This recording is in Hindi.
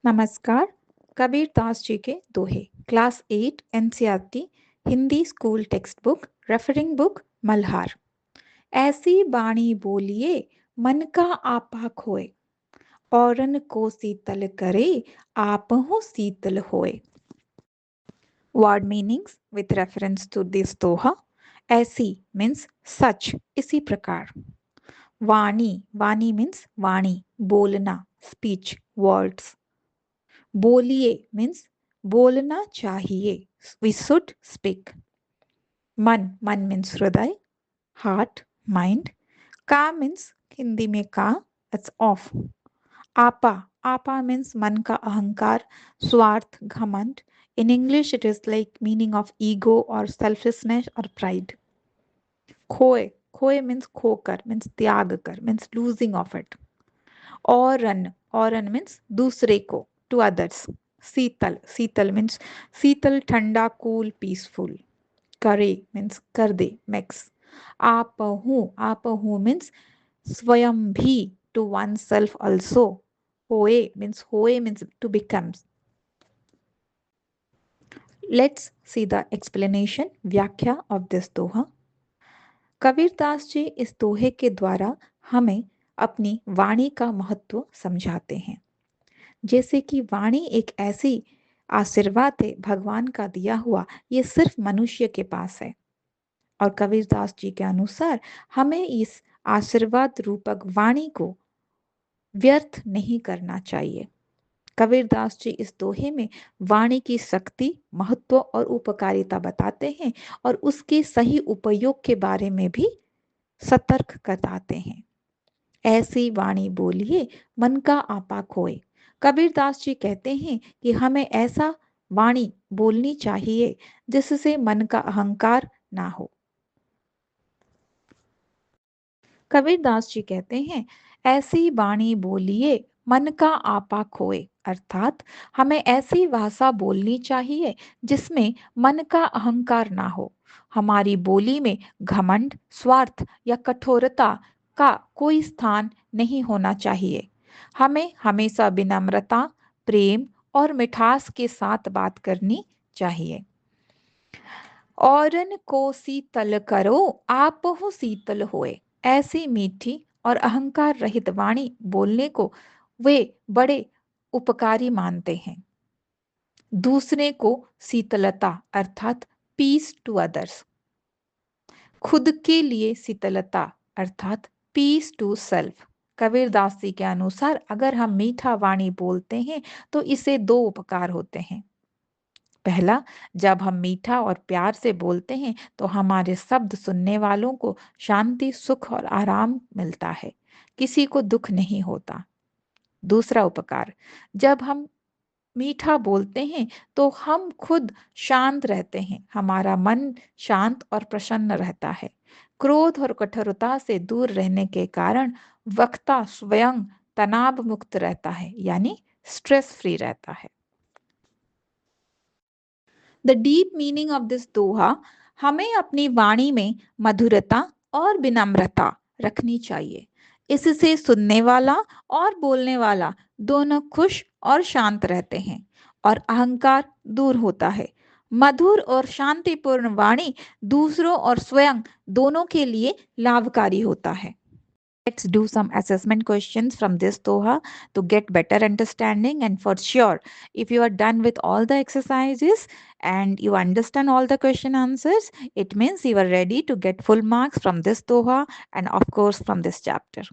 नमस्कार। कबीरदास जी के दोहे class 8 NCERT Hindi school text book referring book Malhar. ऐसी बाणी बोलिए मन का आपा खोए, औरन को शीतल करे आपहु शीतल होए। Word meanings with reference to this doha. ऐसी means such, इसी प्रकार। वाणी, वाणी means वाणी, बोलना, speech, words। बोलिए means बोलना चाहिए, we should speak। मन, मन means हृदय, heart, mind। का means हिंदी में का, it's off। आपा, आपा means मन का अहंकार, स्वार्थ, घमंड। In English it is like meaning of ego or selfishness or pride। खोए, खोए means खोकर, means त्याग कर, means losing of it। औरन, औरन means दूसरे को, to others। Sheetal, Sheetal means शीतल, ठंडा, cool, peaceful। करे means कर दे, makes। आपहु means स्वयं भी, to oneself also। होए means to become। Let's see the explanation, व्याख्या of this दोहा। कबीरदास जी इस दोहे के द्वारा हमें अपनी वाणी का महत्व समझाते हैं। जैसे कि वाणी एक ऐसी आशीर्वाद है भगवान का दिया हुआ, ये सिर्फ मनुष्य के पास है। और कबीरदास जी के अनुसार हमें इस आशीर्वाद रूपक वाणी को व्यर्थ नहीं करना चाहिए। कबीरदास जी इस दोहे में वाणी की शक्ति, महत्व और उपकारिता बताते हैं और उसके सही उपयोग के बारे में भी सतर्क कराते हैं। ऐसी वाणी बोलिए मन का आपा खोए। कबीरदास जी कहते हैं कि हमें ऐसा वाणी बोलनी चाहिए जिससे मन का अहंकार ना हो। कबीरदास जी कहते हैं ऐसी वाणी बोलिए मन का आपा खोए, अर्थात हमें ऐसी भाषा बोलनी चाहिए जिसमें मन का अहंकार ना हो। हमारी बोली में घमंड, स्वार्थ या कठोरता का कोई स्थान नहीं होना चाहिए। हमें हमेशा विनम्रता, प्रेम और मिठास के साथ बात करनी चाहिए। औरन को शीतल करो आपहु शीतल होए। ऐसी मीठी और अहंकार रहित वाणी बोलने को वे बड़े उपकारी मानते हैं। दूसरे को शीतलता अर्थात पीस टू अदर्स। खुद के लिए शीतलता अर्थात piece to self. Kabirdas ji के अनुसार अगर हम मीठा वाणी बोलते हैं तो इसे दो उपकार होते हैं। पहला, जब हम मीठा और प्यार से बोलते हैं तो हमारे शब्द सुनने वालों को शांति, सुख और आराम मिलता है, किसी को दुख नहीं होता। दूसरा उपकार, जब हम मीठा बोलते हैं तो हम खुद शांत रहते हैं, हमारा मन शांत और प्रसन्न रहता है। क्रोध और कठोरता से दूर रहने के कारण वक्ता स्वयं तनाव मुक्त रहता है, यानी स्ट्रेस फ्री रहता है। The deep meaning of this doha, हमें अपनी वाणी में मधुरता और विनम्रता रखनी चाहिए। इससे सुनने वाला और बोलने वाला दोनों खुश और शांत रहते हैं और अहंकार दूर होता है। मधुर और शांतिपूर्ण वाणी दूसरों और स्वयं दोनों के लिए लाभकारी होता है। Let's do some assessment questions from this Doha to get better understanding. And for sure, if you are done with all the exercises and you understand all the question answers, it means you are ready to get full marks from this Doha and of course from this chapter.